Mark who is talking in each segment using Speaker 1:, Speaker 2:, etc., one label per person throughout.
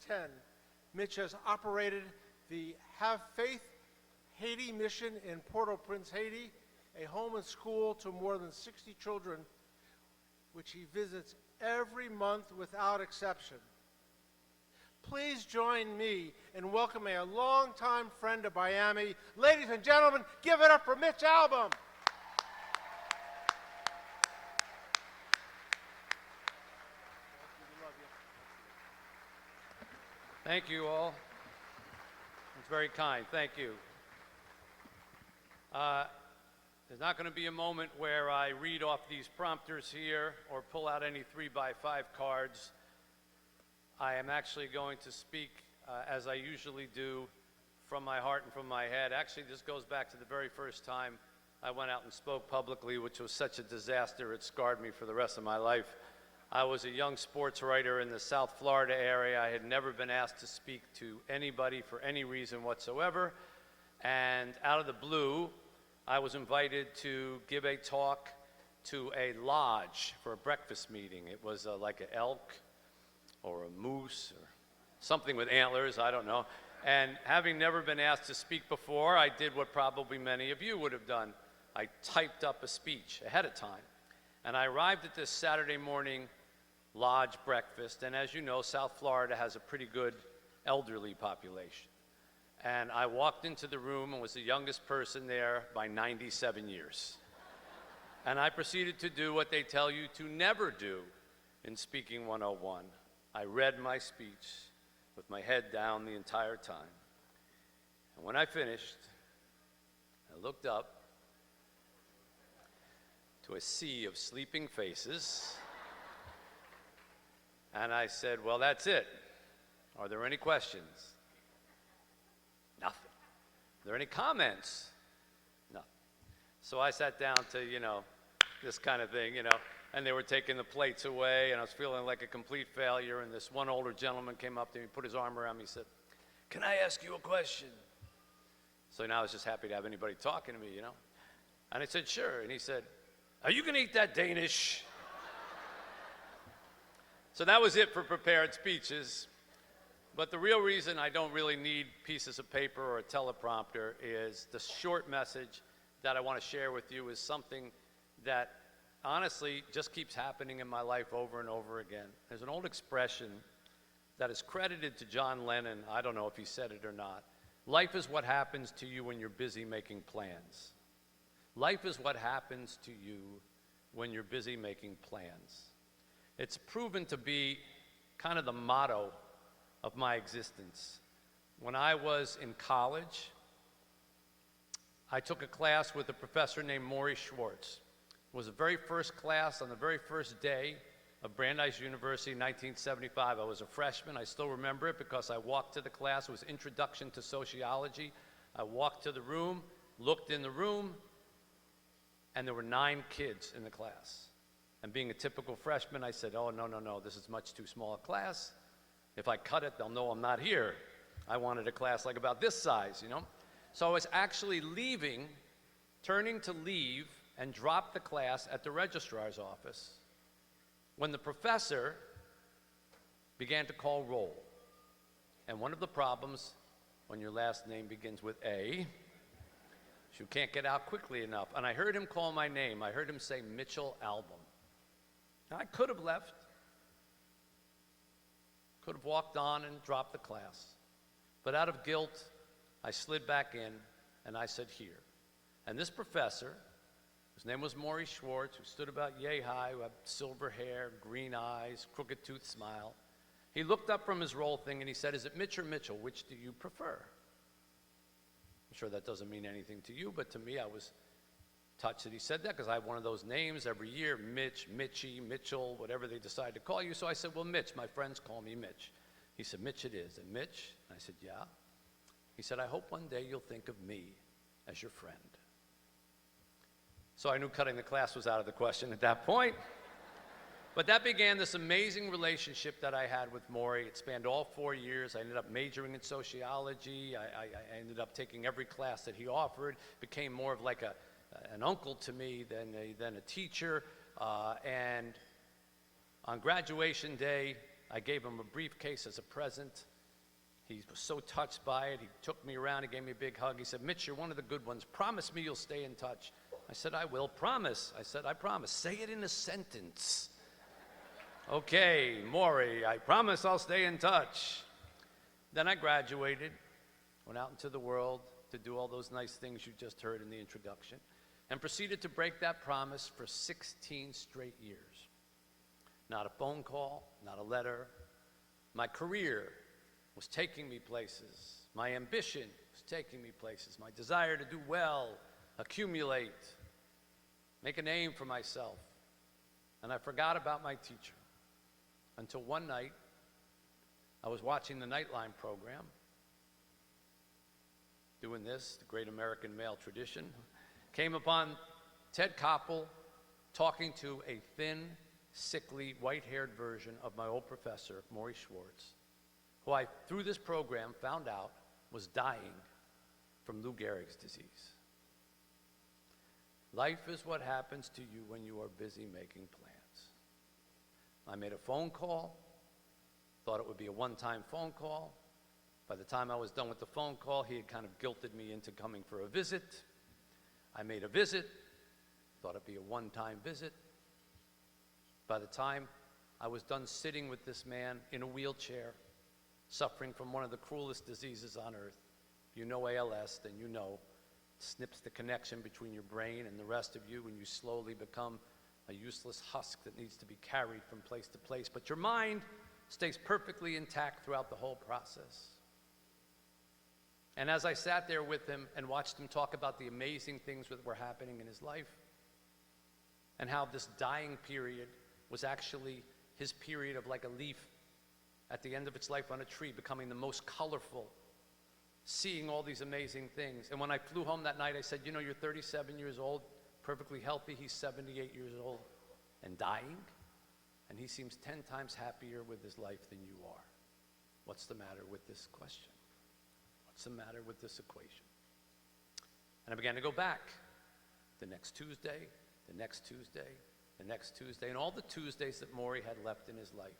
Speaker 1: 2010, Mitch has operated the Have Faith Haiti mission in Port-au-Prince, Haiti, a home and school to more than 60 children, which he visits every month without exception. Please join me in welcoming a longtime friend of Miami. Ladies and gentlemen, give it up for Mitch Albom.
Speaker 2: Thank you all. It's very kind. Thank you. There's not going to be a moment where I read off these prompters here or pull out any 3x5 cards. I am actually going to speak, as I usually do, from my heart and from my head. Actually, this goes back to the very first time I went out and spoke publicly, which was such a disaster, it scarred me for the rest of my life. I was a young sports writer in the South Florida area. I had never been asked to speak to anybody for any reason whatsoever. And out of the blue, I was invited to give a talk to a lodge for a breakfast meeting. It was like an elk or a moose or something with antlers, I don't know. And having never been asked to speak before, I did what probably many of you would have done. I typed up a speech ahead of time. And I arrived at this Saturday morning lodge breakfast, and as you know, South Florida has a pretty good elderly population. And I walked into the room and was the youngest person there by 97 years. And I proceeded to do what they tell you to never do in Speaking 101. I read my speech with my head down the entire time. And when I finished, I looked up to a sea of sleeping faces, and I said, well, that's it. Are there any questions? Nothing. Are there any comments? Nothing. So I sat down to, this kind of thing, and they were taking the plates away, and I was feeling like a complete failure, and this one older gentleman came up to me, put his arm around me, and said, can I ask you a question? So now I was just happy to have anybody talking to me, And I said, sure. And he said, are you going to eat that Danish? So that was it for prepared speeches. But the real reason I don't really need pieces of paper or a teleprompter is the short message that I want to share with you is something that honestly just keeps happening in my life over and over again. There's an old expression that is credited to John Lennon. I don't know if he said it or not. Life is what happens to you when you're busy making plans. Life is what happens to you when you're busy making plans. It's proven to be kind of the motto of my existence. When I was in college, I took a class with a professor named Maury Schwartz. It was the very first class on the very first day of Brandeis University in 1975. I was a freshman. I still remember it because I walked to the class. It was Introduction to Sociology. I walked to the room, looked in the room, and there were 9 kids in the class. And being a typical freshman, I said, oh, no, this is much too small a class. If I cut it, they'll know I'm not here. I wanted a class like about this size, So I was actually leaving, turning to leave, and drop the class at the registrar's office when the professor began to call roll. And one of the problems when your last name begins with A, you can't get out quickly enough. And I heard him call my name. I heard him say Mitchell Albom. Now, I could have left, could have walked on and dropped the class. But out of guilt, I slid back in and I said, here. And this professor, his name was Maury Schwartz, who stood about yay high, who had silver hair, green eyes, crooked tooth smile. He looked up from his roll thing and he said, is it Mitch or Mitchell? Which do you prefer? I'm sure that doesn't mean anything to you, but to me, I was touched that he said that because I have one of those names every year, Mitch, Mitchie, Mitchell, whatever they decide to call you. So I said, well, Mitch, my friends call me Mitch. He said, Mitch it is. And Mitch? I said, yeah. He said, I hope one day you'll think of me as your friend. So I knew cutting the class was out of the question at that point. But that began this amazing relationship that I had with Maury. It spanned all 4 years. I ended up majoring in sociology. I ended up taking every class that he offered, became more of like an uncle to me than a teacher. And on graduation day, I gave him a briefcase as a present. He was so touched by it. He took me around. He gave me a big hug. He said, Mitch, you're one of the good ones. Promise me you'll stay in touch. I said, I will. Promise. I said, I promise. Say it in a sentence. Okay, Maury, I promise I'll stay in touch. Then I graduated, went out into the world to do all those nice things you just heard in the introduction, and proceeded to break that promise for 16 straight years. Not a phone call, not a letter. My career was taking me places. My ambition was taking me places. My desire to do well, accumulate, make a name for myself. And I forgot about my teacher until one night I was watching the Nightline program, doing this, the great American male tradition, came upon Ted Koppel talking to a thin, sickly, white-haired version of my old professor, Maury Schwartz, who I, through this program, found out was dying from Lou Gehrig's disease. Life is what happens to you when you are busy making plans. I made a phone call, thought it would be a one-time phone call. By the time I was done with the phone call, he had kind of guilted me into coming for a visit. I made a visit, thought it'd be a one-time visit. By the time I was done sitting with this man in a wheelchair, suffering from one of the cruelest diseases on earth, you know ALS, then you know it snips the connection between your brain and the rest of you, and you slowly become a useless husk that needs to be carried from place to place. But your mind stays perfectly intact throughout the whole process. And as I sat there with him and watched him talk about the amazing things that were happening in his life, and how this dying period was actually his period of like a leaf at the end of its life on a tree, becoming the most colorful, seeing all these amazing things. And when I flew home that night, I said, you know, you're 37 years old, perfectly healthy. He's 78 years old and dying, and he seems 10 times happier with his life than you are. What's the matter with this question? What's the matter with this equation? And I began to go back the next Tuesday, the next Tuesday, the next Tuesday, and all the Tuesdays that Maury had left in his life,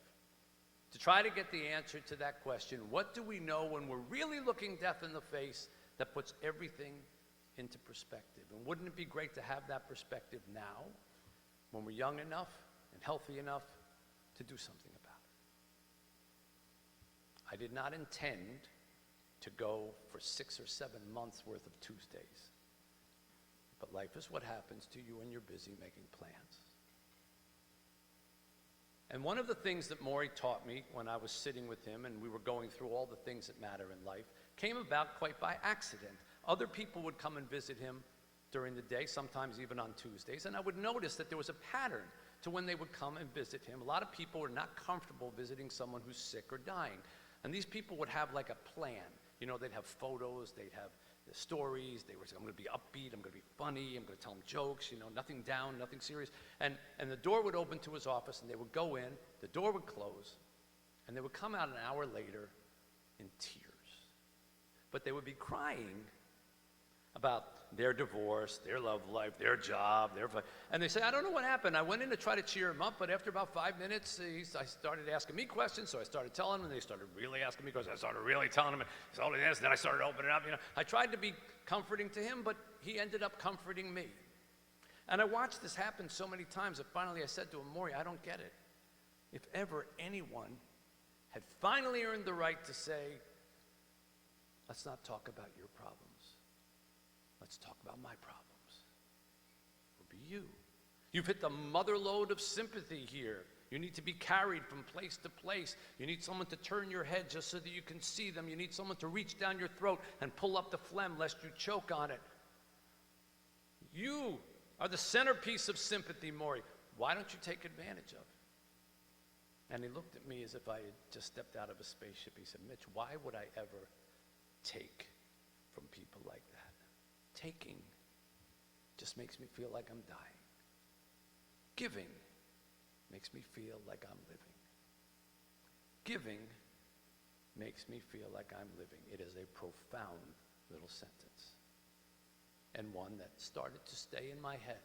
Speaker 2: to try to get the answer to that question: what do we know when we're really looking death in the face that puts everything into perspective? And wouldn't it be great to have that perspective now, when we're young enough and healthy enough to do something about it? I did not intend to go for 6 or 7 months worth of Tuesdays, but life is what happens to you when you're busy making plans. And one of the things that Maury taught me when I was sitting with him and we were going through all the things that matter in life came about quite by accident. Other people would come and visit him during the day, sometimes even on Tuesdays, and I would notice that there was a pattern to when they would come and visit him. A lot of people were not comfortable visiting someone who's sick or dying. And these people would have like a plan. You know, they'd have photos, they'd have the stories, they were saying, I'm going to be upbeat, I'm going to be funny, I'm going to tell them jokes, you know, nothing down, nothing serious. And the door would open to his office, and they would go in, the door would close, and they would come out an hour later in tears. But they would be crying about their divorce, their love life, their job, and they say, I don't know what happened. I went in to try to cheer him up, but after about 5 minutes, I started asking me questions, so I started telling them, and they started really asking me questions. I started really telling them, and then I started opening up, you know. I tried to be comforting to him, but he ended up comforting me. And I watched this happen so many times that finally I said to him, Maury, I don't get it. If ever anyone had finally earned the right to say, let's not talk about your problems, let's talk about my problems, it would be you. You've hit the mother lode of sympathy here. You need to be carried from place to place. You need someone to turn your head just so that you can see them. You need someone to reach down your throat and pull up the phlegm lest you choke on it. You are the centerpiece of sympathy, Maury. Why don't you take advantage of it? And he looked at me as if I had just stepped out of a spaceship. He said, Mitch, why would I ever take from people like that? Taking just makes me feel like I'm dying. Giving makes me feel like I'm living. Giving makes me feel like I'm living. It is a profound little sentence, and one that started to stay in my head.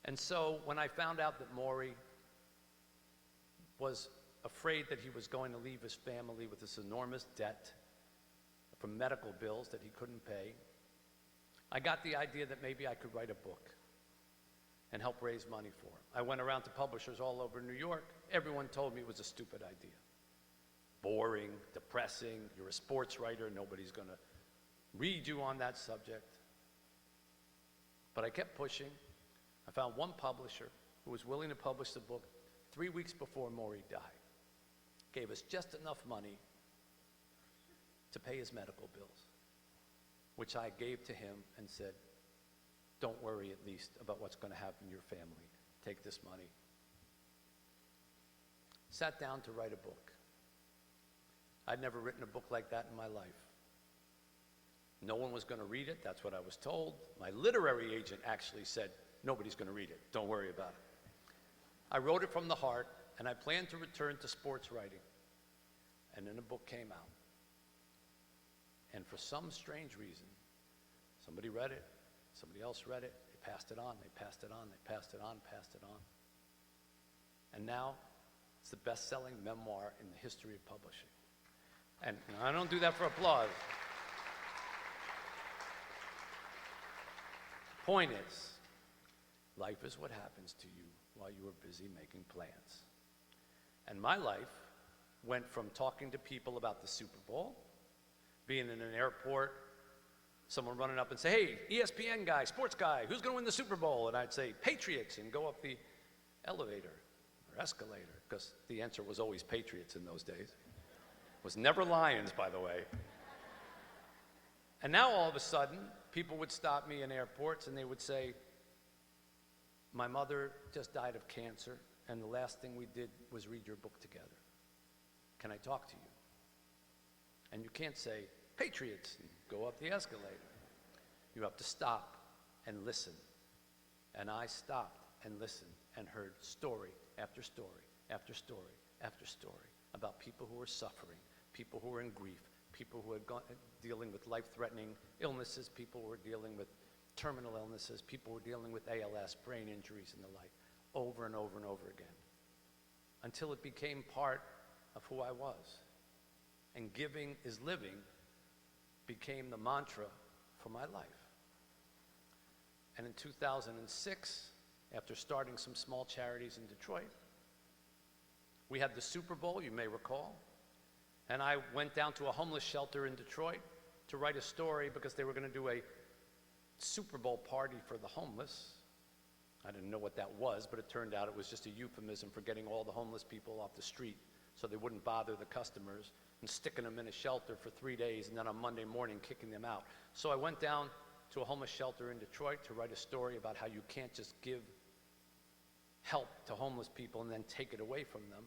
Speaker 2: And so when I found out that Maury was afraid that he was going to leave his family with this enormous debt from medical bills that he couldn't pay, I got the idea that maybe I could write a book and help raise money for him. I went around to publishers all over New York. Everyone told me it was a stupid idea. Boring, depressing, you're a sports writer, nobody's going to read you on that subject. But I kept pushing. I found one publisher who was willing to publish the book 3 weeks before Maury died. Gave us just enough money to pay his medical bills, which I gave to him and said, don't worry at least about what's going to happen to your family. Take this money. Sat down to write a book. I'd never written a book like that in my life. No one was going to read it, that's what I was told. My literary agent actually said, nobody's going to read it, don't worry about it. I wrote it from the heart, and I planned to return to sports writing. And then a book came out. And for some strange reason, somebody read it, somebody else read it, they passed it on, they passed it on, they passed it on, passed it on. And now, it's the best-selling memoir in the history of publishing. And I don't do that for applause. Point is, life is what happens to you while you are busy making plans. And my life went from talking to people about the Super Bowl, being in an airport, someone running up and say, hey, ESPN guy, sports guy, who's going to win the Super Bowl? And I'd say, Patriots, and go up the elevator or escalator, because the answer was always Patriots in those days. It was never Lions, by the way. And now all of a sudden, people would stop me in airports and they would say, my mother just died of cancer, and the last thing we did was read your book together. Can I talk to you? And you can't say, Patriots, and go up the escalator. You have to stop and listen. And I stopped and listened and heard story after story after story after story about people who were suffering, people who were in grief, people who had dealing with life-threatening illnesses, people who were dealing with terminal illnesses, people who were dealing with ALS, brain injuries and the like, over and over and over again, until it became part of who I was. And giving is living became the mantra for my life. And in 2006, after starting some small charities in Detroit, we had the Super Bowl, you may recall, and I went down to a homeless shelter in Detroit to write a story because they were going to do a Super Bowl party for the homeless. I didn't know what that was, but it turned out it was just a euphemism for getting all the homeless people off the street so they wouldn't bother the customers, and sticking them in a shelter for 3 days, and then on Monday morning kicking them out. So I went down to a homeless shelter in Detroit to write a story about how you can't just give help to homeless people and then take it away from them.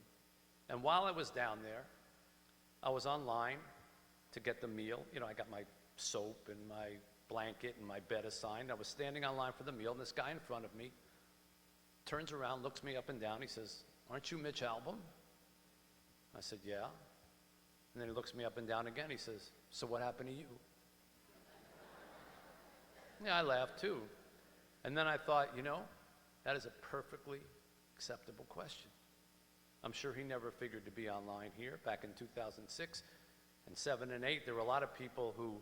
Speaker 2: And while I was down there, I was online to get the meal. You know, I got my soap and my blanket and my bed assigned. I was standing online for the meal, and this guy in front of me turns around, looks me up and down. He says, aren't you Mitch Albom? I said, yeah. And then he looks me up and down again. He says, so what happened to you? Yeah, I laughed too. And then I thought, you know, that is a perfectly acceptable question. I'm sure he never figured to be online here. Back in 2006 and 7 and 8, there were a lot of people who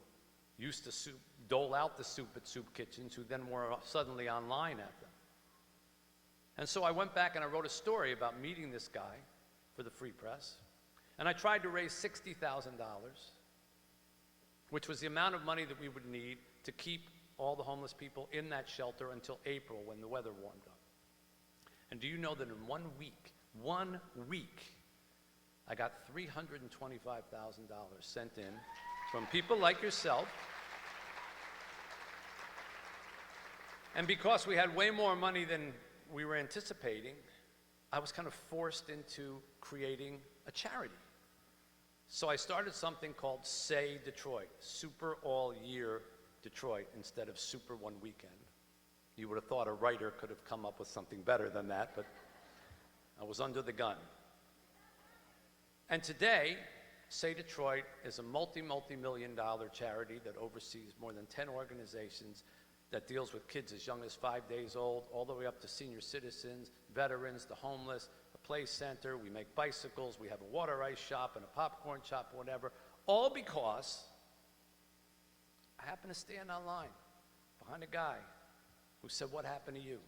Speaker 2: used to dole out the soup at soup kitchens who then were suddenly online at them. And so I went back and I wrote a story about meeting this guy for the Free Press. And I tried to raise $60,000, which was the amount of money that we would need to keep all the homeless people in that shelter until April when the weather warmed up. And do you know that in 1 week, I got $325,000 sent in from people like yourself. And because we had way more money than we were anticipating, I was kind of forced into creating a charity. So I started something called Say Detroit, Super All Year Detroit, instead of Super One Weekend. You would have thought a writer could have come up with something better than that, but I was under the gun. And today, Say Detroit is a multi-million-dollar charity that oversees more than 10 organizations that deals with kids as young as 5 days old, all the way up to senior citizens, veterans, the homeless, the play center, we make bicycles, we have a water ice shop and a popcorn shop, whatever, all because I happened to stand online behind a guy who said, "What happened to you?"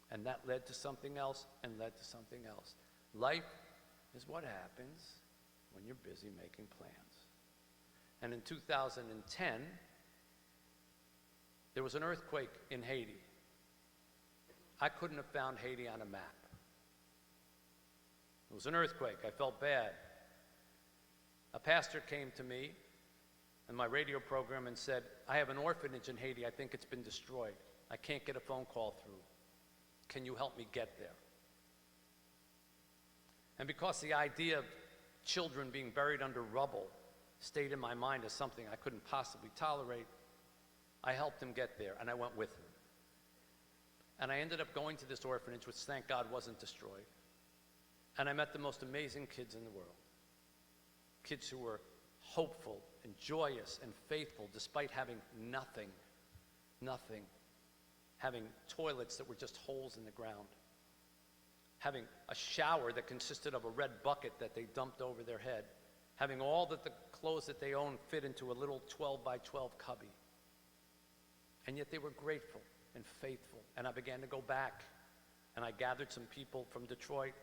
Speaker 2: And that led to something else and led to something else. Life is what happens when you're busy making plans. And in 2010, there was an earthquake in Haiti. I couldn't have found Haiti on a map. It was an earthquake. I felt bad. A pastor came to me in my radio program and said, "I have an orphanage in Haiti. I think it's been destroyed. I can't get a phone call through. Can you help me get there?" And because the idea of children being buried under rubble stayed in my mind as something I couldn't possibly tolerate, I helped him get there, and I went with him. And I ended up going to this orphanage, which thank God wasn't destroyed. And I met the most amazing kids in the world. Kids who were hopeful and joyous and faithful despite having nothing. Having toilets that were just holes in the ground. Having a shower that consisted of a red bucket that they dumped over their head. Having all that the clothes that they owned fit into a little 12 by 12 cubby. And yet they were grateful and faithful. And I began to go back. And I gathered some people from Detroit.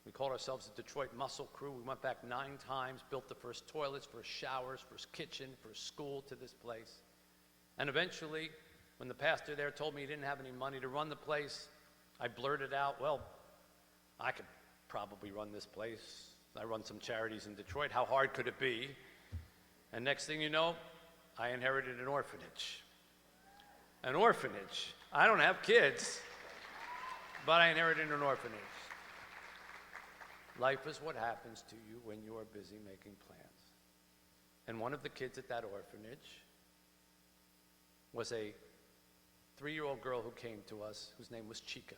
Speaker 2: We called ourselves the Detroit Muscle Crew. We went back 9 times, built the first toilets, first showers, first kitchen, first school to this place. And eventually, when the pastor there told me he didn't have any money to run the place, I blurted out, "Well, I could probably run this place. I run some charities in Detroit. How hard could it be?" And next thing you know, I inherited an orphanage. An orphanage. I don't have kids, but I inherited an orphanage. Life is what happens to you when you are busy making plans. And one of the kids at that orphanage was a 3-year-old girl who came to us, whose name was Chica.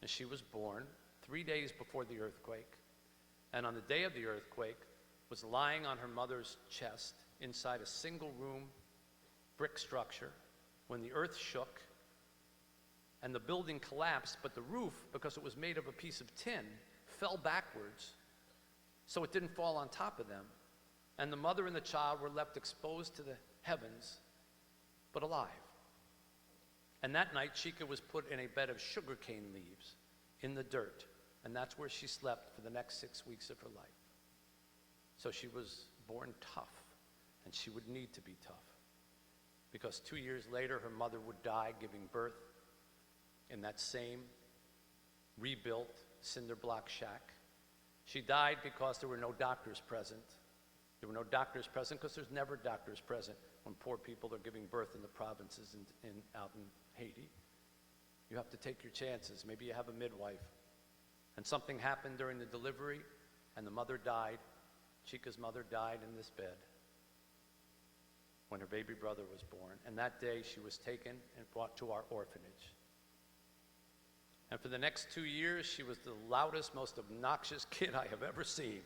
Speaker 2: And she was born 3 days before the earthquake. And on the day of the earthquake, was lying on her mother's chest inside a single-room brick structure when the earth shook and the building collapsed, but the roof, because it was made of a piece of tin, fell backwards, so it didn't fall on top of them. And the mother and the child were left exposed to the heavens, but alive. And that night, Chica was put in a bed of sugarcane leaves in the dirt, and that's where she slept for the next 6 weeks of her life. So she was born tough, and she would need to be tough, because 2 years later, her mother would die giving birth in that same rebuilt cinder block shack. She died because there were no doctors present. There were no doctors present because there's never doctors present when poor people are giving birth in the provinces out in Haiti. You have to take your chances. Maybe you have a midwife. And something happened during the delivery, and the mother died. Chica's mother died in this bed when her baby brother was born. And that day, she was taken and brought to our orphanage. And for the next 2 years, she was the loudest, most obnoxious kid I have ever seen.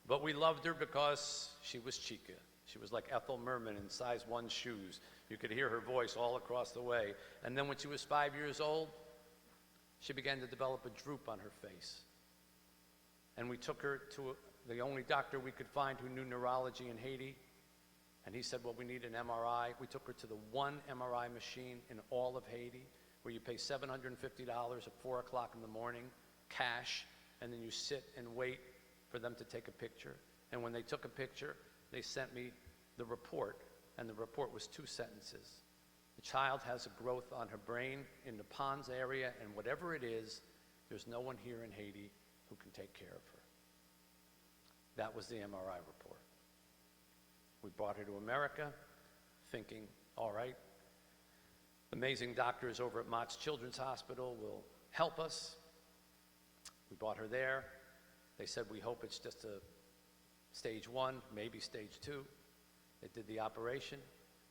Speaker 2: But we loved her because she was Chica. She was like Ethel Merman in size 1 shoes. You could hear her voice all across the way. And then when she was 5 years old, she began to develop a droop on her face. And we took her to the only doctor we could find who knew neurology in Haiti. And he said, "Well, we need an MRI." We took her to the one MRI machine in all of Haiti, where you pay $750 at 4 o'clock in the morning, cash, and then you sit and wait for them to take a picture. And when they took a picture, they sent me the report, and the report was 2 sentences. The child has a growth on her brain in the pons area, and whatever it is, there's no one here in Haiti who can take care of her. That was the MRI report. We brought her to America, thinking, all right, amazing doctors over at Mott's Children's Hospital will help us. We brought her there. They said, "We hope it's just a stage 1, maybe stage 2. They did the operation,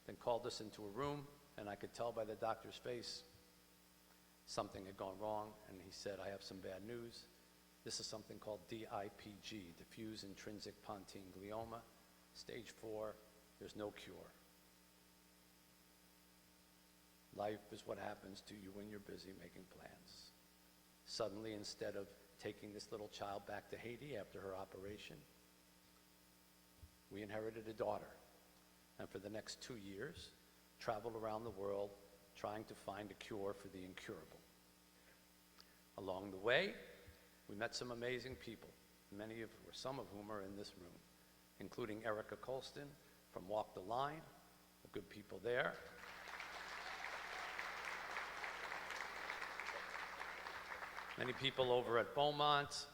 Speaker 2: then called us into a room, and I could tell by the doctor's face something had gone wrong, and he said, "I have some bad news. This is something called DIPG, diffuse intrinsic pontine glioma, stage 4, there's no cure." Life is what happens to you when you're busy making plans. Suddenly, instead of taking this little child back to Haiti after her operation, we inherited a daughter. And for the next 2 years, traveled around the world trying to find a cure for the incurable. Along the way, we met some amazing people, some of whom are in this room, including Erica Colston from Walk the Line, the good people there. Many people over at Beaumont,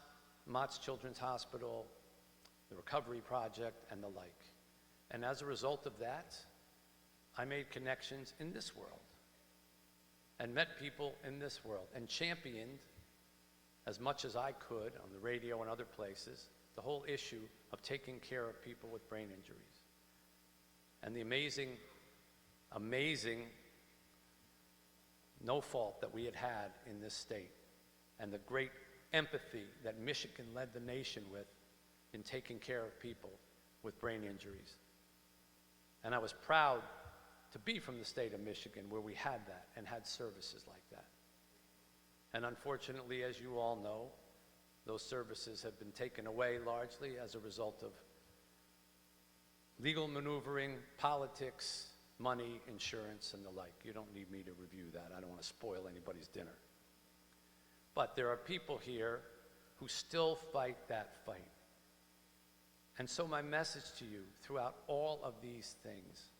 Speaker 2: Mott's Children's Hospital, the Recovery Project, and the like. And as a result of that, I made connections in this world and met people in this world and championed, as much as I could on the radio and other places, the whole issue of taking care of people with brain injuries. And the amazing no fault that we had in this state, and the great empathy that Michigan led the nation with in taking care of people with brain injuries. And I was proud to be from the state of Michigan where we had that and had services like that. And unfortunately, as you all know, those services have been taken away largely as a result of legal maneuvering, politics, money, insurance, and the like. You don't need me to review that. I don't want to spoil anybody's dinner. But there are people here who still fight that fight. And so my message to you throughout all of these things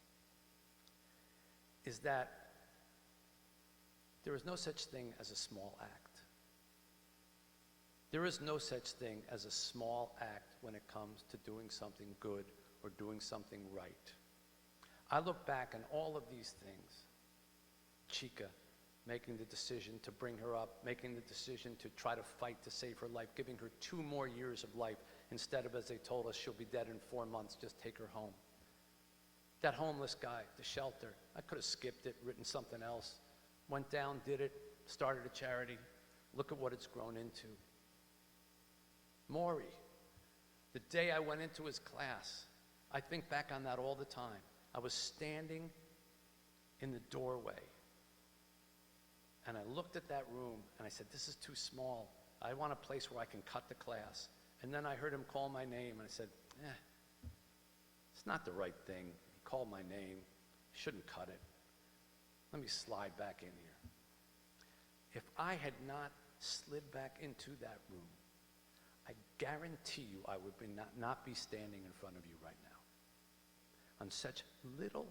Speaker 2: is that there is no such thing as a small act. There is no such thing as a small act when it comes to doing something good or doing something right. I look back on all of these things. Chica, making the decision to bring her up, making the decision to try to fight to save her life, giving her 2 more years of life instead of, as they told us, she'll be dead in 4 months, just take her home. That homeless guy, the shelter, I could have skipped it, written something else, went down, did it, started a charity. Look at what it's grown into. Maury, the day I went into his class, I think back on that all the time. I was standing in the doorway, and I looked at that room, and I said, this is too small. I want a place where I can cut the class. And then I heard him call my name, and I said, it's not the right thing. He called my name. Shouldn't cut it. Let me slide back in here. If I had not slid back into that room, I guarantee you I would not be standing in front of you right now. On such little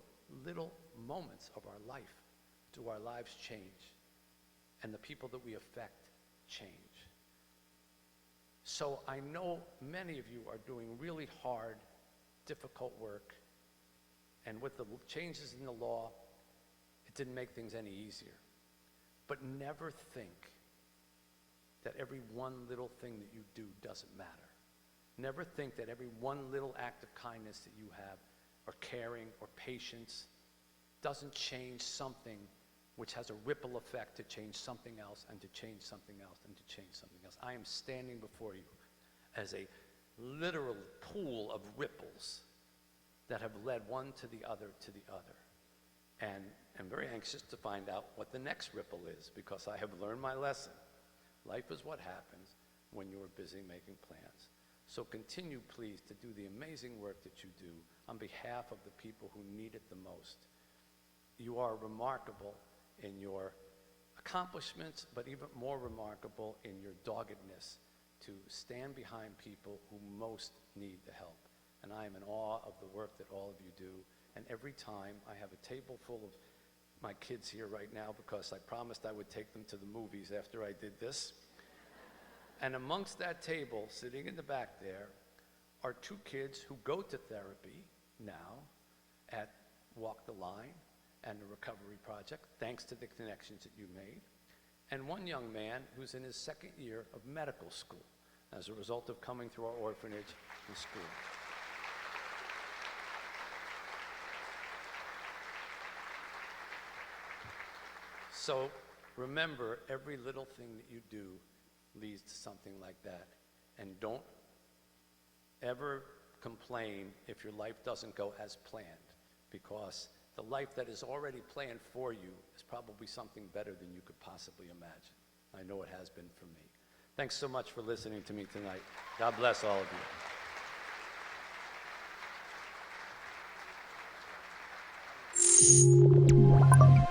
Speaker 2: moments of our life do our lives change, and the people that we affect change. So I know many of you are doing really hard, difficult work, and with the changes in the law, it didn't make things any easier. But never think that every one little thing that you do doesn't matter. Never think that every one little act of kindness that you have, or caring, or patience, doesn't change something which has a ripple effect to change something else, and to change something else, and to change something else. I am standing before you as a literal pool of ripples that have led one to the other to the other. And I'm very anxious to find out what the next ripple is, because I have learned my lesson. Life is what happens when you are busy making plans. So continue, please, to do the amazing work that you do on behalf of the people who need it the most. You are remarkable in your accomplishments, but even more remarkable in your doggedness to stand behind people who most need the help. And I am in awe of the work that all of you do. And every time I have a table full of my kids here right now, because I promised I would take them to the movies after I did this. And amongst that table, sitting in the back there, are 2 kids who go to therapy now at Walk the Line and the Recovery Project, thanks to the connections that you made, and 1 young man who's in his 2nd year of medical school as a result of coming through our orphanage and school. So remember, every little thing that you do leads to something like that. And don't ever complain if your life doesn't go as planned, because the life that is already planned for you is probably something better than you could possibly imagine. I know it has been for me. Thanks so much for listening to me tonight. God bless all of you.